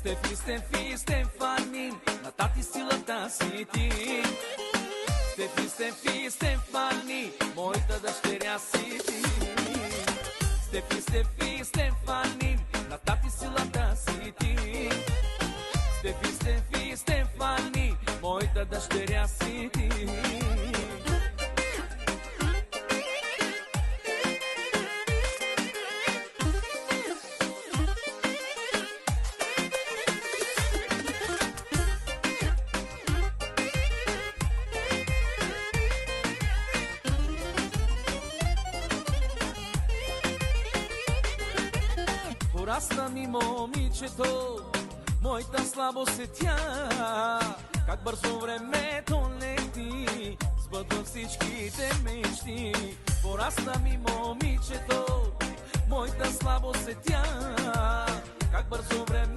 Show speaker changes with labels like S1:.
S1: Стефи, Стефани, на тати силата си ти. Стефи, Стефани, моята дъщеря си ти. Стефи, Стефани, на тати силата си ти. Стефи, Стефани, моята дъщеря си ти. Порасна ми момичето, моята слабост е тя. Как бързо времето лети, сбъдва всичките мечти. Порасна ми момичето, моята слабост е тя. Как бързо време